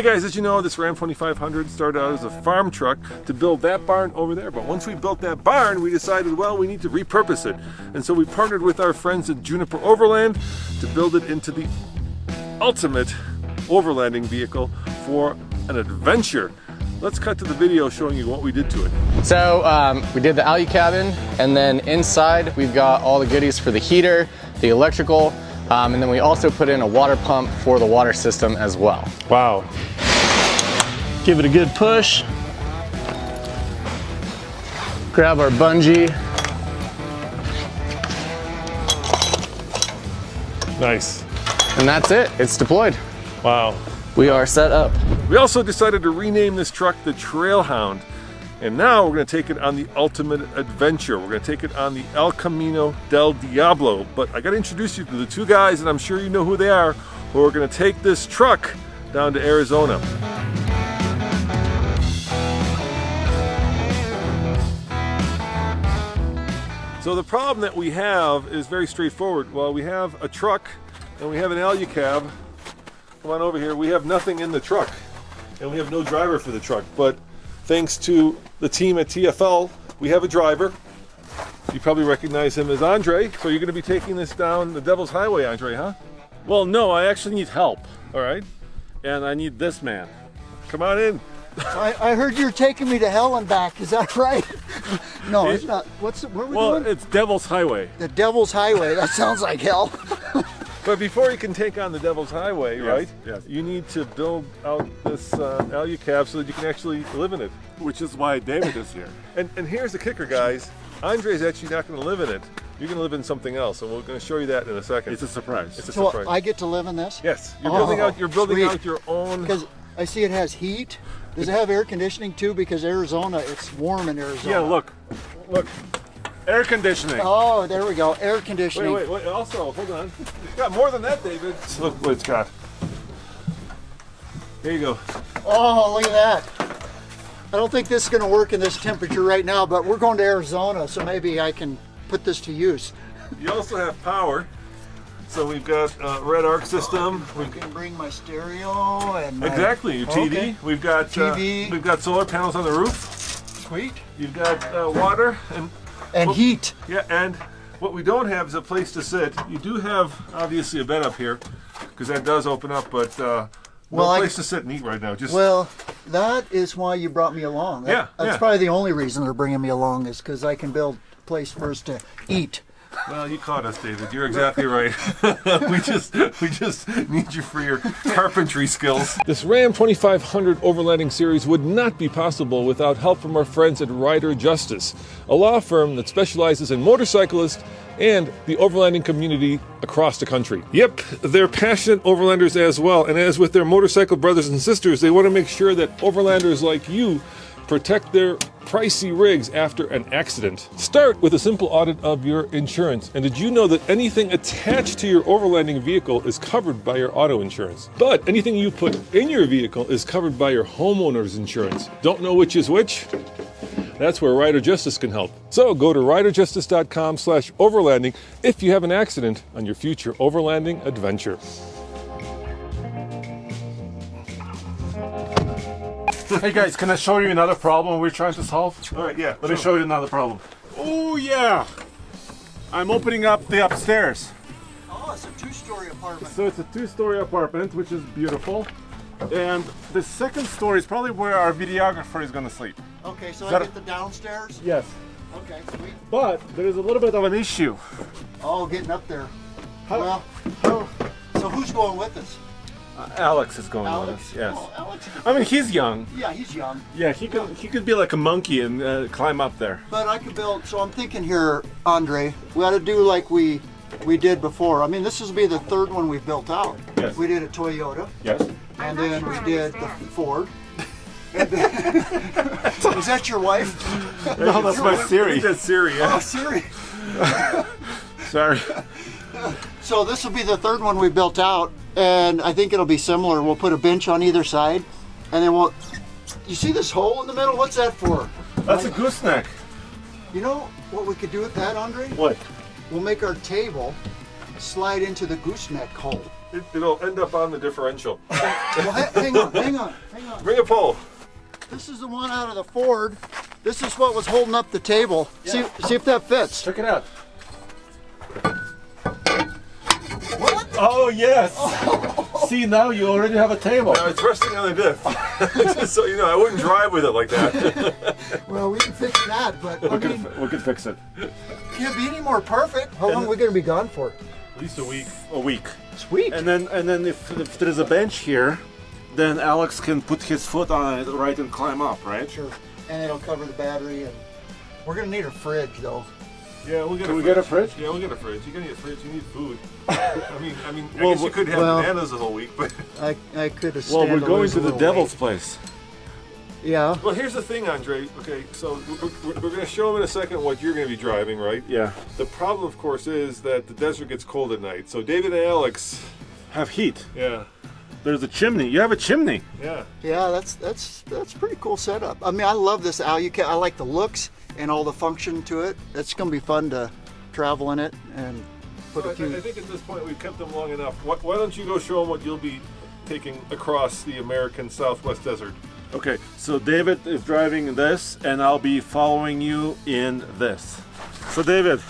guys, as you know, this Ram 2500 started out as a farm truck to build that barn over there. But once we built that barn, we decided, well, we need to repurpose it. And so we partnered with our friends at Juniper Overland to build it into the ultimate overlanding vehicle for an adventure. Let's cut to the video showing you what we did to it. So we did the alu-cab, and then inside we've got all the goodies for the heater, the electrical, and then we also put in a water pump for the water system as well. Wow. Give it a good push. Grab our bungee. Nice. And that's it, it's deployed. Wow. We are set up. We also decided to rename this truck the TrailHound. And now we're going to take it on the ultimate adventure. We're going to take it on the El Camino del Diablo. But I got to introduce you to the two guys, and I'm sure you know who they are, who are going to take this truck down to Arizona. So the problem that we have is very straightforward. Well, we have a truck and we have an alu-cab. Come on over here. We have nothing in the truck and we have no driver for the truck. But thanks to the team at TFL, we have a driver. You probably recognize him as Andre. So you're going to be taking this down the Devil's Highway, Andre, huh? Well, no, I actually need help, All right. and I need this man. Come on in. I heard you're taking me to hell and back. Is that right? No, it's not. What are we doing? It's Devil's Highway. The Devil's Highway. That sounds like hell. But before you can take on the Devil's Highway, Yes, right? yes. You need to build out this alu-cab so that you can actually live in it. Which is why David is here. And here's the kicker, guys. Andre's actually not going to live in it. You're going to live in something else, and we're going to show you that in a second. It's a surprise. It's a So surprise. I get to live in this? Yes, you're Oh, building out. You're building sweet. out your own. Because I see it has heat. Does it have air conditioning too? Because Arizona, it's warm in Arizona. Yeah, look. Air conditioning. Oh, there we go. Air conditioning. Wait. Also, hold on. It's got more than that, David. Look what it's got. There you go. Oh, look at that. I don't think this is going to work in this temperature right now, but we're going to Arizona, so maybe I can put this to use. You also have power. So we've got a red arc system. I can bring my stereo and my, Exactly, your TV. Okay. We've got TV. We've got solar panels on the roof. Sweet. You've got water And heat. Yeah, and what we don't have is a place to sit. You do have obviously a bed up here because that does open up, but no place to sit and eat right now. Just Well, that is why you brought me along. Yeah, That's probably the only reason they're bringing me along is because I can build a place for us to eat. well, you caught us, David. You're exactly right. we just need you for your carpentry skills. This Ram 2500 overlanding series would not be possible without help from our friends at Rider Justice, a law firm that specializes in motorcyclists and the overlanding community across the country. Yep, they're passionate overlanders as well, and as with their motorcycle brothers and sisters, they want to make sure that overlanders like you protect their pricey rigs after an accident. Start with a simple audit of your insurance. And did you know that anything attached to your overlanding vehicle is covered by your auto insurance? But anything you put in your vehicle is covered by your homeowner's insurance. Don't know which is which? That's where Rider Justice can help. So go to riderjustice.com/overlanding if you have an accident on your future overlanding adventure. Hey guys, can I show you another problem we're trying to solve? All right, yeah. Let me show you another problem. Oh yeah! I'm opening up the upstairs. Oh, it's a two-story apartment. So it's a two-story apartment, which is beautiful. And the second story is probably where our videographer is going to sleep. Okay, so that I get the downstairs? Yes. Okay, sweet. But there is a little bit of an issue. Oh, getting up there. How- So who's going with us? Alex is going Alex? with us. Yes. Oh, Alex? I mean, he's young. Yeah, he's young. Yeah, he could be like a monkey and climb up there. But I could build, so I'm thinking here, Andre, we ought to do like we did before. I mean, this will be the third one we've built out. Yes. We did a Toyota, Yes. and then we did the Ford. And then, is that your wife? No, that's my Siri. That's Siri, yeah. Oh, Siri. Sorry. So this will be the third one we built out, and I think it'll be similar. We'll put a bench on either side, and then we'll. You see this hole in the middle? What's that for? That's a gooseneck. You know what we could do with that, Andre? What? We'll make our table slide into the gooseneck hole. It'll end up on the differential. Well, hang on. Bring a pole. This is the one out of the Ford. This is what was holding up the table. Yeah. See if that fits. Check it out. What? Oh, yes. Oh. See, now you already have a table. Now it's resting on the diff. Just so you know, I wouldn't drive with it like that. Well, we can fix that, but we can fix it. Can't be any more perfect. How long are we going to be gone for? At least a week. A week. Sweet. And then if there's a bench here, then Alex can put his foot on it, right, and climb up, right? Sure. And it'll cover the battery. And we're going to need a fridge, though. Yeah, we'll get Can we get a fridge? Yeah, we'll get a fridge. You're gonna get a fridge. You need food. I mean, I guess you could have bananas the whole week, but I could have. Well, we're going to the devil's place. Yeah. Well, here's the thing, Andre. Okay, so we're going to show them in a second what you're going to be driving, right? Yeah. The problem, of course, is that the desert gets cold at night. So David and Alex have heat. Yeah. There's a chimney. You have a chimney. Yeah. Yeah, that's pretty cool setup. I mean, I love this alu-cab. I like the looks and all the function to it. It's going to be fun to travel in it and put a few. I think at this point we've kept them long enough. Why don't you go show them what you'll be taking across the American Southwest desert? Okay, so David is driving this, and I'll be following you in this. So David,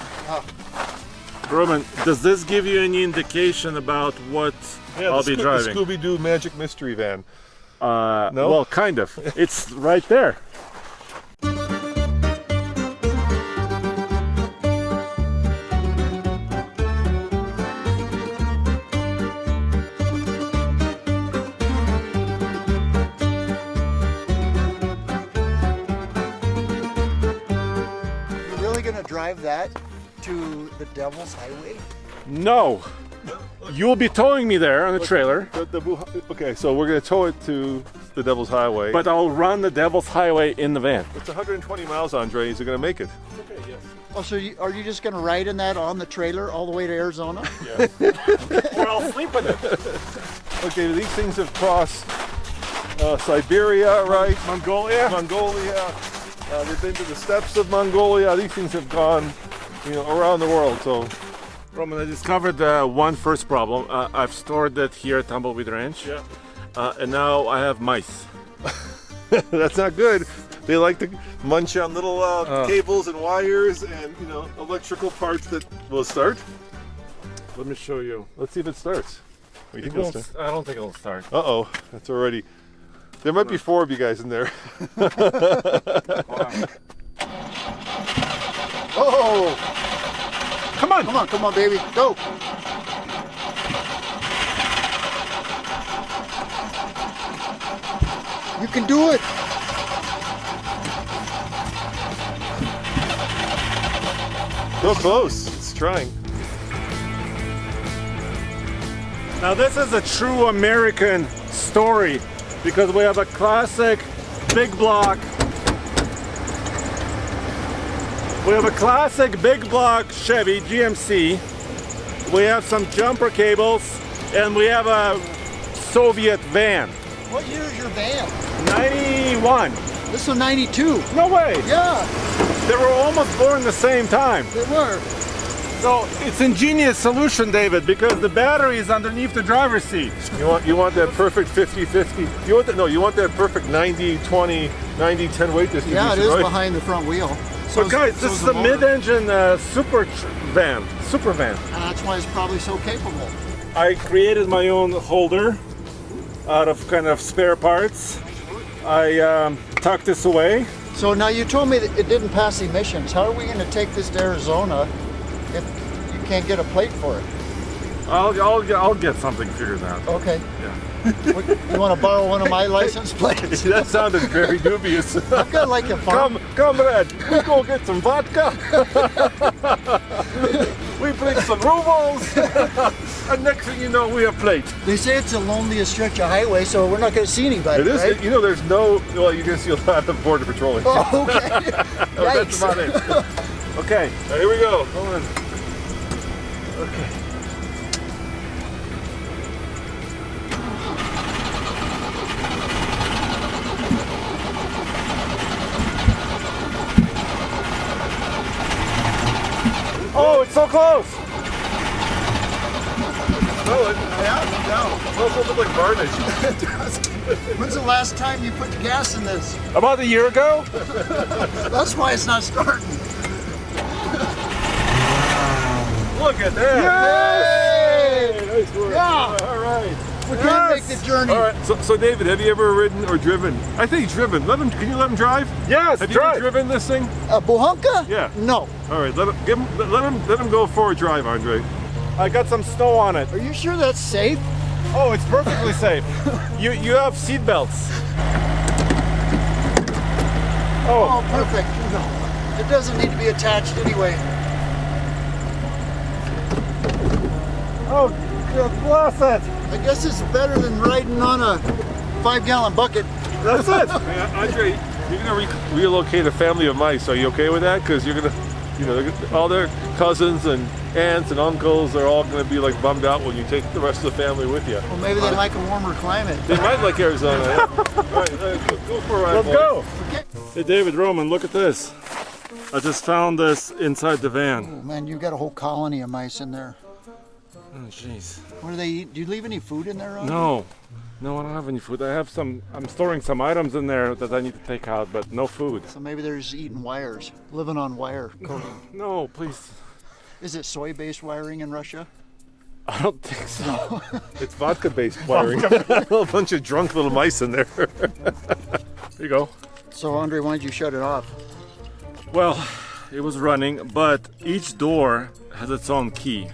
Roman, does this give you any indication about what I'll be driving? The Scooby-Doo Magic Mystery Van. No? Well, kind of. It's right there. Drive that to the Devil's Highway? No. You'll be towing me there on the trailer. Okay, so we're going to tow it to the Devil's Highway. But I'll run the Devil's Highway in the van. It's 120 miles, Andre. Is it going to make it? Okay, yes. Oh, so are you just going to ride in that on the trailer all the way to Arizona? Yeah. Or I'll sleep in it. Okay, these things have crossed Siberia, right? Mongolia. They've been to the steppes of Mongolia. These things have gone, around the world. So, Roman, I discovered one first problem. I've stored that here at Tumbleweed Ranch. Yeah. And now I have mice. That's not good. They like to munch on little cables and wires and electrical parts that will start. Let me show you. Let's see if it starts. I don't think it'll start. Uh-oh, that's already. There might be 4 of you guys in there. Oh! Come on, baby, go! You can do it! So close. It's trying. Now this is a true American story because we have a classic big block. We have a classic big block Chevy GMC. We have some jumper cables and we have a Soviet van. What year is your van? 91. This is 92. No way. Yeah, They were almost born the same time. they were. So it's ingenious solution, David, because the battery is underneath the driver's seat. You want that perfect 50-50. You want that perfect 90-20, 90-10 weight distribution. Yeah, it is right? behind the front wheel. So guys, this is the mid-engine super van. That's why it's probably so capable. I created my own holder out of kind of spare parts. I tucked this away. So now you told me that it didn't pass emissions. How are we going to take this to Arizona if you can't get a plate for it? I'll get something figured out. Okay. Yeah. You want to borrow one of my license plates? That sounded very dubious. I've got like a farm. Comrade, we go get some vodka. We bring some rubles. And next thing you know, we have plate. They say it's the loneliest stretch of highway, so we're not going to see anybody, It is. right? There's no. Well, you're going to see a lot of border patrolling. Oh, okay. That's about it. Okay. Now, here we go. Hold on. Okay. Oh, it's so close! Smell it. Yeah. No. It also looks like varnish. When's the last time you put gas in this? About a year ago? That's why it's not starting. Look at that! Yay! Nice work. Yeah. All right. We can make the journey. All right. So David, have you ever ridden or driven? I think driven. Can you let him drive? Yes, Have you ever driven this thing? A Buhanka? Yeah. No. All right. Let him go for a drive, Andre. I got some snow on it. Are you sure that's safe? Oh, it's perfectly safe. You have seat belts. Oh, perfect. It doesn't need to be attached anyway. Oh, bless it. I guess it's better than riding on a 5-gallon bucket. That's it. Hey, Andre, you're gonna relocate a family of mice. Are you okay with that? Because you're gonna, all their cousins and aunts and uncles are all gonna be like bummed out when you take the rest of the family with you. Well, maybe they like a warmer climate. They might like Arizona. Yeah. All right, go for a ride. Let's boys. go. Okay. Hey, David, Roman, look at this. I just found this inside the van. Oh, man, you've got a whole colony of mice in there. Oh, jeez. What do they eat? Do you leave any food in there, Ron? No, I don't have any food. I'm storing some items in there that I need to take out, but no food. So maybe they're just eating wires, living on wire coating. No, please. Is it soy-based wiring in Russia? I don't think so. It's vodka-based wiring. A bunch of drunk little mice in there. There you go. So, Andre, why did you shut it off? Well, it was running, but each door has its own key.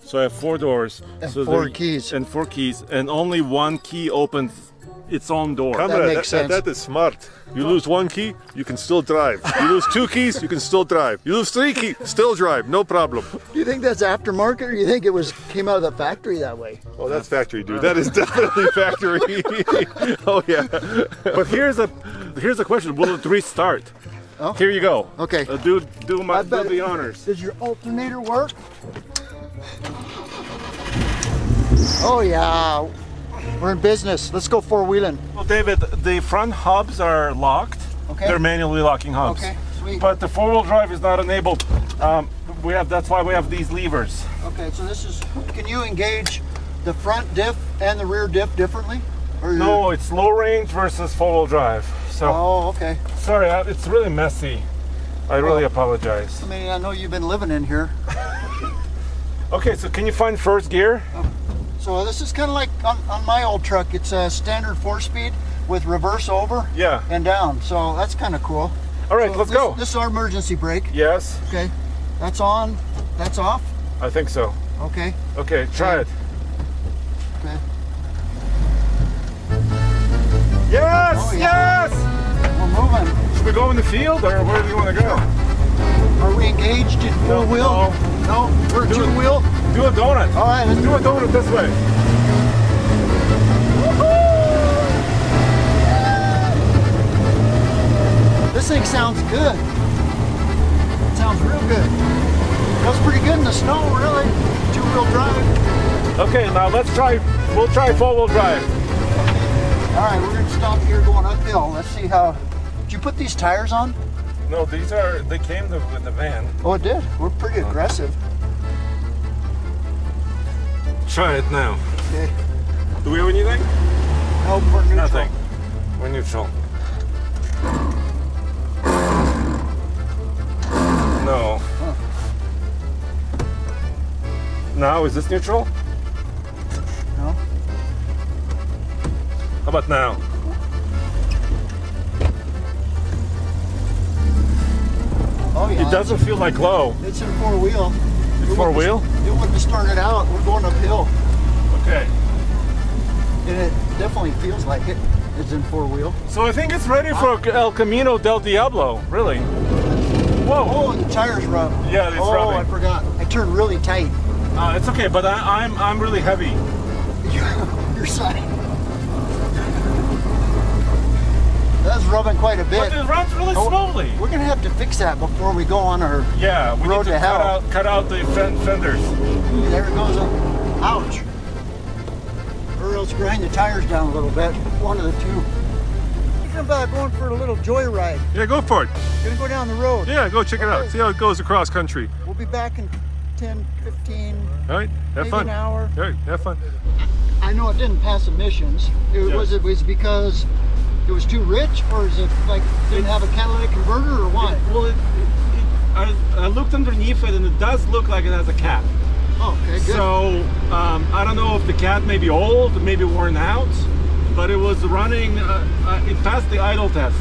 So I have 4 doors. And so 4 keys. And 4 keys. And only one key opens its own door. That makes sense. That is smart. You lose 1 key, you can still drive. You lose 2 keys, you can still drive. You lose 3 keys, still drive, no problem. Do you think that's aftermarket, or do you think it came out of the factory that way? Oh, that's factory, dude. That is definitely factory. Oh yeah. But here's a question. Will it restart? Oh. Here you go. Okay. Do the honors. Does your alternator work? Oh yeah, we're in business. Let's go 4-wheeling. Well, David, the front hubs are locked. Okay. They're manually locking hubs. Okay, sweet. But the 4-wheel drive is not enabled. That's why we have these levers. Okay, so can you engage the front diff and the rear diff differently? Or No, it's low range versus 4-wheel drive. So, Oh, okay. sorry, it's really messy. I really apologize. I mean, I know you've been living in here. Okay, so can you find first gear? So this is kind of like on my old truck. It's a standard 4-speed with reverse over Yeah. and down. So that's kind of cool. All right, So let's go. This is our emergency brake. Yes, Okay, that's on. That's off. I think so. Okay. Okay, try it. Okay. Yes, Oh, yeah. yes! We're moving. Should we go in the field or where do you want to go? Are we engaged in No, 4-wheel? No. We're Do it. 2-wheel. Do a donut. All right, let's Do a donut this way. This thing sounds good. It sounds real good. Goes pretty good in the snow, really. 2-wheel drive. Okay, now we'll try 4-wheel drive. All right, we're gonna stop here going uphill. Let's see how. Did you put these tires on? No, they came with the van. Oh, it did. We're pretty aggressive. Try it now. Okay. Do we have anything? Nope, we're neutral. Nothing. We're neutral. No. Now, is this neutral? No. How about now? Oh yeah. It doesn't feel like low. It's in 4-wheel. It's 4-wheel? It wouldn't have started out. We're going uphill, Okay. and it definitely feels like it. It's in 4-wheel. So I think it's ready for El Camino del Diablo, really. Whoa. Oh, and the tires rub. Yeah, it's Oh, rubbing. I forgot. I turned really tight. It's okay, but I'm really heavy. Your side. That's rubbing quite a bit. But it runs really slowly. We're gonna have to fix that before we go on our. Yeah, we Road need to to hell. cut out the fenders. There it goes. Ouch. Or else grind the tires down a little bit. One of the two. Thinking about going for a little joyride. Yeah, go for it. Gonna go down the road. Yeah, go check it out. See how it goes across country. We'll be back in 10, 15, All right, have maybe fun. an hour. All right, have fun. I know it didn't pass emissions. It was because it was too rich, or is it like didn't have a catalytic converter, or what? I looked underneath it, and it does look like it has a cat. Oh, okay, good. So I don't know if the cat may be old, maybe worn out, but it was running. It passed the idle test,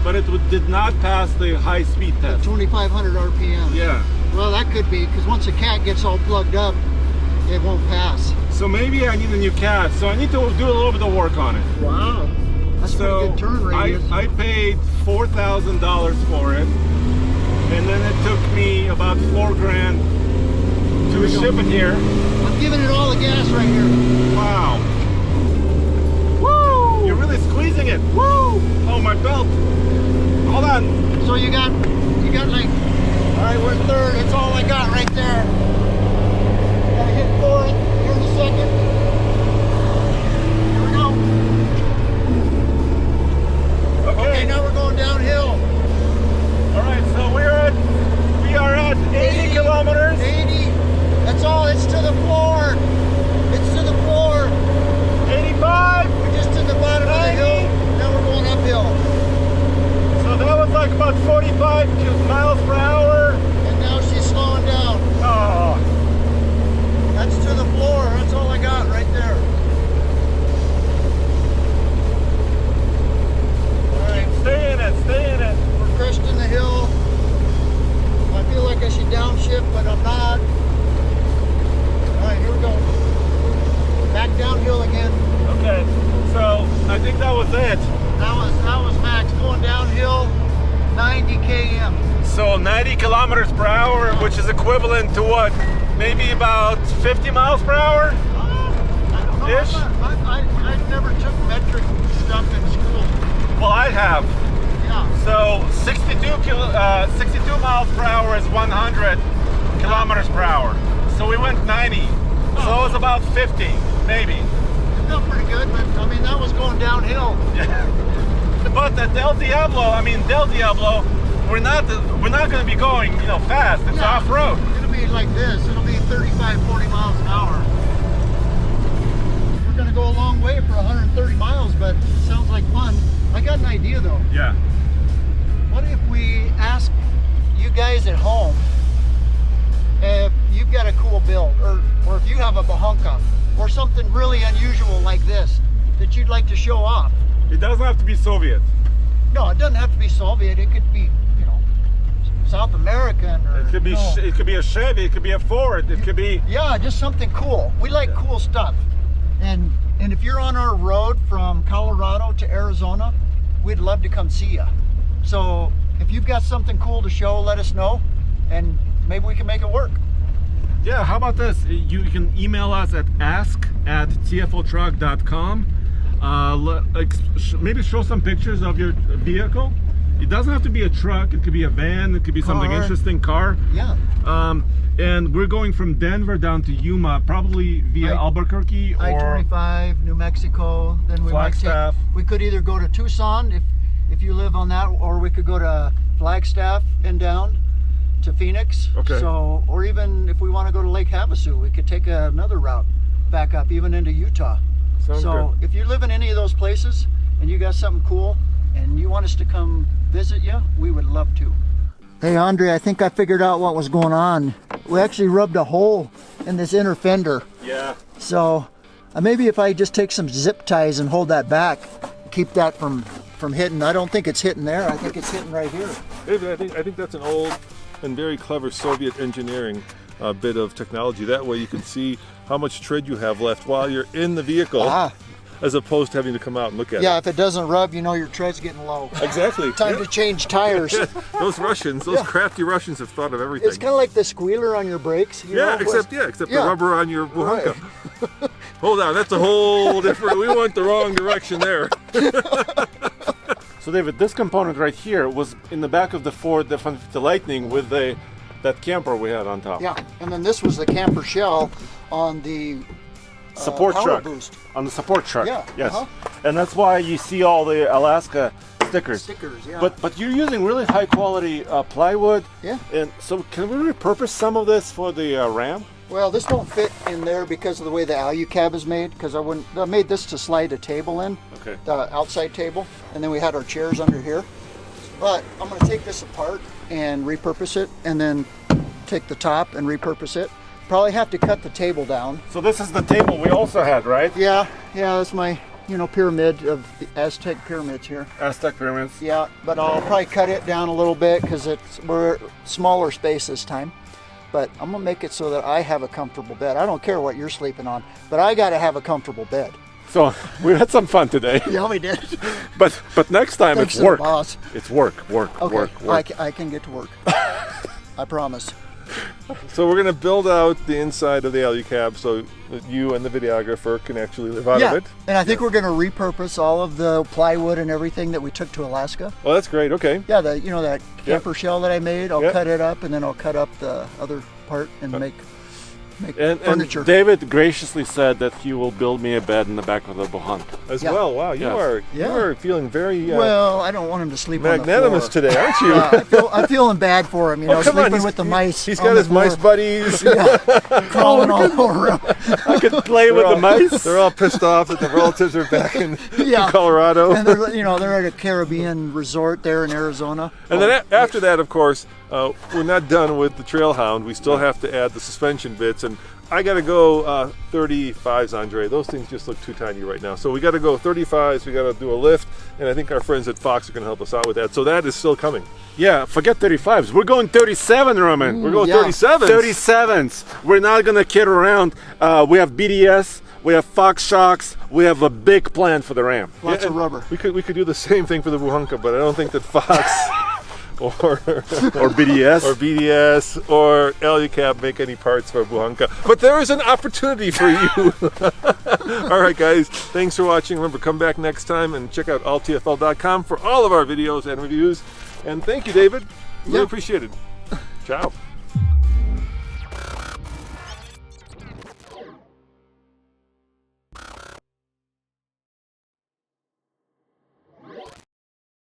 but it did not pass the high speed test. 2,500 RPM. Yeah. Well, that could be, because once the cat gets all plugged up, it won't pass. So maybe I need a new cat. So I need to do a little bit of work on it. Wow. That's a pretty good turn radius. I paid $4,000 for it, and then it took me about $4,000 to ship it here. I'm giving it all the gas right here. Wow. Woo! You're really squeezing it. Woo! Oh, my belt. Hold on. So you got like, all right, we're third. That's all I got right there. Gotta hit fourth here in a second. Here we go. Okay, now we're going downhill. All right, so we are at 80 kilometers. 80. That's all. It's to the floor. It's to the floor. 85. We're just to the bottom of the hill. Now we're going uphill. So that was like about 45 miles per hour. And now she's slowing down. Oh. That's to the floor. That's all I got right there. All right. Stay in it. Stay in it. We're cresting the hill. I feel like I should downshift, but I'm not. All right, here we go. Back downhill again. Okay. So I think that was it. That was max. Going downhill, 90 km. So 90 kilometers per hour, which is equivalent to what? Maybe about 50 miles per hour? I don't know. Ish? I never took metric stuff in school. Well, I have. Yeah. So 62 miles per hour is 100 kilometers per hour. So we went 90. So it was about 50, maybe. It felt pretty good, but I mean that was going downhill. But at Del Diablo, we're not going to be going, fast. It's off-road. It'll be like this. It'll be 35, 40 miles an hour. We're gonna go a long way for 130 miles, but it sounds like fun. I got an idea though. Yeah. What if we ask you guys at home if you've got a cool build, or if you have a Buhanka, or something really unusual like this that you'd like to show off? It doesn't have to be Soviet. No, it doesn't have to be Soviet. It could be, South American, or It could be it could be a Chevy, it could be a Ford, it could be just something cool. We like cool stuff. And if you're on our road from Colorado to Arizona, we'd love to come see you. So if you've got something cool to show, let us know, and maybe we can make it work. Yeah, how about this? You can email us at ask@tfltruck.com. Maybe show some pictures of your vehicle. It doesn't have to be a truck. It could be a van. It could be something interesting, car. Yeah. And we're going from Denver down to Yuma, probably via Albuquerque or I-25, New Mexico. Then we Flagstaff. we could either go to Tucson if you live on that, or we could go to Flagstaff and down to Phoenix. Okay. So, or even if we want to go to Lake Havasu, we could take another route back up, even into Utah. Sounds So good. if you live in any of those places and you got something cool and you want us to come visit you, we would love to. Hey Andre, I think I figured out what was going on. We actually rubbed a hole in this inner fender. Yeah. So maybe if I just take some zip ties and hold that back, keep that from hitting. I don't think it's hitting there. I think it's hitting right here. David, I think that's an old and very clever Soviet engineering bit of technology. That way you can see how much tread you have left while you're in the vehicle, as opposed to having to come out and look at it. Yeah, if it doesn't rub, your tread's getting low. Exactly. Time to change tires. Those Russians, those crafty Russians have thought of everything. It's kind of like the squealer on your brakes. Except the rubber on your Buhanka. Right. Hold on, that's a whole different, we went the wrong direction there. So David, this component right here was in the back of the Ford, the 150 Lightning, with that camper we had on top. Yeah, and then this was the camper shell on the support power truck. boost. On the support truck. Yeah. Yes. And that's why you see all the Alaska stickers. Stickers, yeah. But you're using really high quality plywood. Yeah. And so can we repurpose some of this for the Ram? Well, this don't fit in there because of the way the alu-cab is made, because I made this to slide a table in, Okay. the outside table, and then we had our chairs under here. But I'm going to take this apart and repurpose it, and then take the top and repurpose it. Probably have to cut the table down. So this is the table we also had, right? Yeah, that's my, pyramid of the Aztec pyramids here. Aztec pyramids. Yeah, but I'll probably cut it down a little bit because we're smaller space this time. But I'm gonna make it so that I have a comfortable bed. I don't care what you're sleeping on, but I gotta have a comfortable bed. So we had some fun today. Yeah, we did. But next time Thanks it's work. to the boss. It's work. Okay, Work. I can get to work. I promise. So we're going to build out the inside of the alu-cab so that you and the videographer can actually live out of it. And I think we're gonna repurpose all of the plywood and everything that we took to Alaska. Oh, that's great. Okay. Yeah, that camper shell that I made, I'll Yep. cut it up, and then I'll cut up the other part and make And furniture. David graciously said that he will build me a bed in the back of the Buhanka. As Yeah. well. Wow, you Yes. are feeling very Well, I don't want him to sleep magnanimous on the floor. today, aren't you? I'm feeling bad for him, Oh, come on, sleeping with the mice. He's on got the his mice floor. buddies. Yeah, crawling all over him. I could play with the mice. They're all pissed off that the relatives are back in Yeah. Colorado. And they're at a Caribbean resort there in Arizona. And then after that, of course, we're not done with the TrailHound. We still have to add the suspension bits, and I got to go 35s, Andre. Those things just look too tiny right now. So we got to go 35s. We got to do a lift, and I think our friends at Fox are going to help us out with that. So that is still coming. Yeah, forget 35s. We're going 37, Roman. We're going yeah. 37s. 37s. We're not gonna kid around. We have BDS. We have Fox shocks. We have a big plan for the Ram. Lots of and rubber. We could do the same thing for the Buhanka, but I don't think that Fox or BDS. or BDS or alu-cab make any parts for Buhanka. But there is an opportunity for you. All right, guys. Thanks for watching. Remember, come back next time and check out alltfl.com for all of our videos and reviews. And thank you, David. Really Yeah. appreciate it. Ciao.